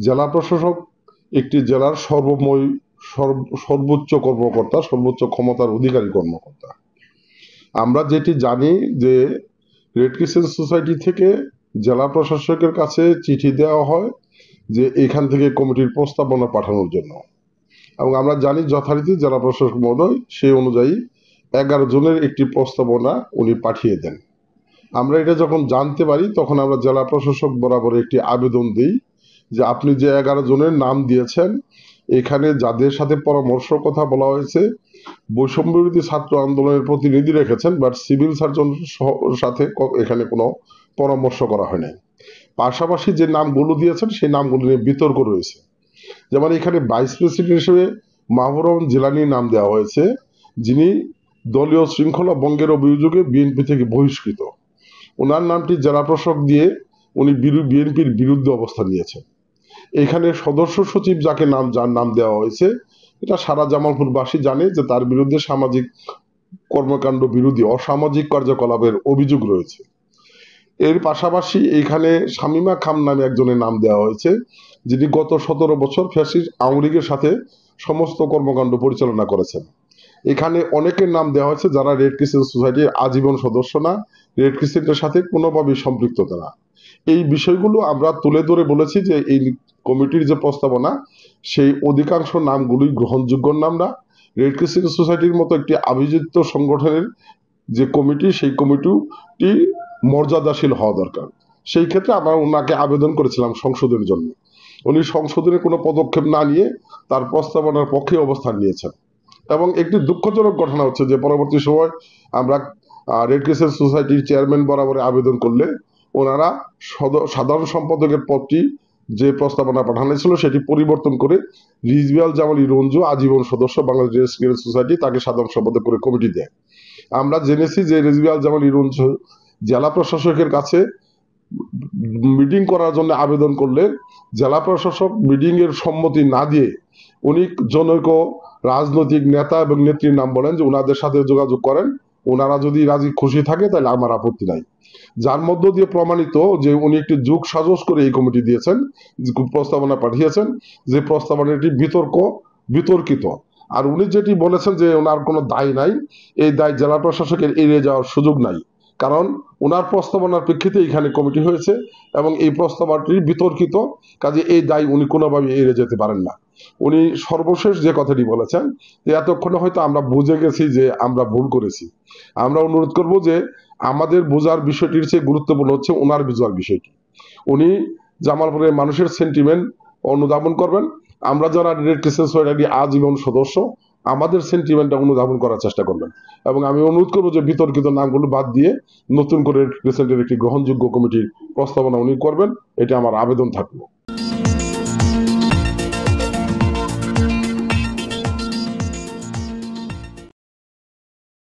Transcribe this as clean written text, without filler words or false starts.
জেলা প্রশাসক একটি জেলার সর্বোচ্চ কর্মকর্তা, সর্বোচ্চ ক্ষমতার অধিকারী কর্মকর্তা। আমরা যেটি জানি যে রেড ক্রিসেন্ট সোসাইটি থেকে জেলা প্রশাসকের কাছে চিঠি দেওয়া হয় যে এখান থেকে কমিটির প্রস্তাবনা পাঠানোর জন্য, এবং আমরা জানি যথারীতি জেলা প্রশাসক মহোদয় সেই অনুযায়ী 11 জনের একটি প্রস্তাবনা উনি পাঠিয়ে দেন। আমরা এটা যখন জানতে পারি তখন আমরা জেলা প্রশাসক বরাবর একটি আবেদন দিই যে আপনি যে 11 জনের নাম দিয়েছেন, এখানে যাদের সাথে পরামর্শ কথা বলা হয়েছে বৈষম্য বিরোধী ছাত্র আন্দোলনের প্রতিনিধি রেখেছেন, বাট সিভিল সার্জন সাথে এখানে কোনো পরামর্শ করা হয় নাই। পাশাপাশি যে নামগুলো দিয়েছেন সেই নামগুলো নিয়ে বিতর্ক রয়েছে। যেমন এখানে ভাইস প্রেসিডেন্ট হিসেবে মাহবুব রহমান জিলানির নাম দেওয়া হয়েছে, যিনি দলীয় শৃঙ্খলা ভঙ্গের অভিযোগে বিএনপি থেকে বহিষ্কৃত। ওনার নামটি জেলা প্রশাসক দিয়ে উনি বিএনপির বিরুদ্ধে অবস্থান নিয়েছেন। এখানে সদস্য সচিব যার নাম দেওয়া হয়েছে, এটা সারা জামালপুরবাসী জানে যে তার বিরুদ্ধে সামাজিক কর্মকাণ্ড বিরোধী অসামাজিক কার্যকলাপের অভিযোগ রয়েছে। এর পাশাপাশি এখানে শামিমা খাম নামে একজনের নাম দেওয়া হয়েছে, যিনি গত 17 বছর ফ্যাসিস্ট আওয়ামী লীগের সাথে সমস্ত কর্মকাণ্ড পরিচালনা করেছেন। এখানে অনেকের নাম দেওয়া হয়েছে যারা রেড ক্রিসেন্ট সোসাইটির আজীবন সদস্য না, রেড ক্রিসেন্টের সাথে কোনোভাবেই সম্পৃক্ততা না। এই বিষয়গুলো আমরা তুলে ধরে বলেছি যে এই কমিটির যে প্রস্তাবনা সেই অধিকাংশ নামগুলোই গ্রহণযোগ্য নাম না। রেড ক্রিসেন্ট সোসাইটির মতো একটি আভিজাত্য সংগঠনের যে কমিটি, সেই কমিটিটি মর্যাদাশীল হওয়া দরকার। সেই ক্ষেত্রে আমরা ওনাকে আবেদন করেছিলাম সংশোধনের জন্য। উনি সংশোধনের কোনো পদক্ষেপ না নিয়ে তার প্রস্তাবনার পক্ষে অবস্থান নিয়েছেন। এবং একটি দুঃখজনক ঘটনা হচ্ছে যে পরবর্তী সময় আমরা রেড ক্রিসেন্ট সোসাইটির চেয়ারম্যান বরাবর আবেদন করলে ওনারা সাধারণ সম্পাদকের পদটি যে প্রস্তাবনা পাঠানো ছিল সেটি পরিবর্তন করে রিজভিয়াল জামাল রঞ্জু আজীবন সদস্য বাংলাদেশ রেড ক্রিসেন্ট সোসাইটি তাকে সাধারণ সম্পাদক করে কমিটি দেয়। আমরা জেনেছি যে রিজভিয়াল জামাল রঞ্জু জেলা প্রশাসকের কাছে মিটিং করার জন্য আবেদন করলে জেলা প্রশাসক মিটিং এর সম্মতি না দিয়ে উনি জনৈক রাজনৈতিক নেতা এবং নেত্রীর নাম বলেন যে ওনাদের সাথে যোগাযোগ করেন, ওনারা যদি রাজি খুশি থাকে তাহলে আমার আপত্তি নাই। যার মধ্য দিয়ে প্রমাণিত যে উনি একটি যুগ সাজস করে এই কমিটি দিয়েছেন, প্রস্তাবনা পাঠিয়েছেন, যে প্রস্তাবনাটি বিতর্কিত। আর উনি যেটি বলেছেন যে ওনার কোনো দায় নাই, এই দায় জেলা প্রশাসকের এড়িয়ে যাওয়ার সুযোগ নাই, কারণ ওনার প্রস্তাবনার প্রেক্ষিতে এখানে কমিটি হয়েছে এবং এই প্রস্তাবনাটি বিতর্কিত, কাজে এই দায় উনি কোনোভাবে এড়িয়ে যেতে পারেন না। উনি সর্বশেষ যে কথাটি বলেছেন যে এতক্ষণে হয়তো আমরা বুঝে গেছি যে আমরা ভুল করেছি। আমরা অনুরোধ করব যে আমাদের বোঝার বিষয়টির চেয়ে গুরুত্বপূর্ণ হচ্ছে ওনার বোঝার বিষয়টি। উনি জামালপুরের মানুষের সেন্টিমেন্ট অনুধাবন করবেন। আমরা যারা রেড ক্রিসেন্ট সোসাইটি আজীবন সদস্য, আমাদের সেন্টিমেন্টটা অনুধাবন করার চেষ্টা করবেন। এবং আমি অনুরোধ করবো যে বিতর্কিত নামগুলো বাদ দিয়ে নতুন করে রেড ক্রিসেন্টের একটি গ্রহণযোগ্য কমিটির প্রস্তাবনা উনি করবেন, এটা আমার আবেদন থাকলো।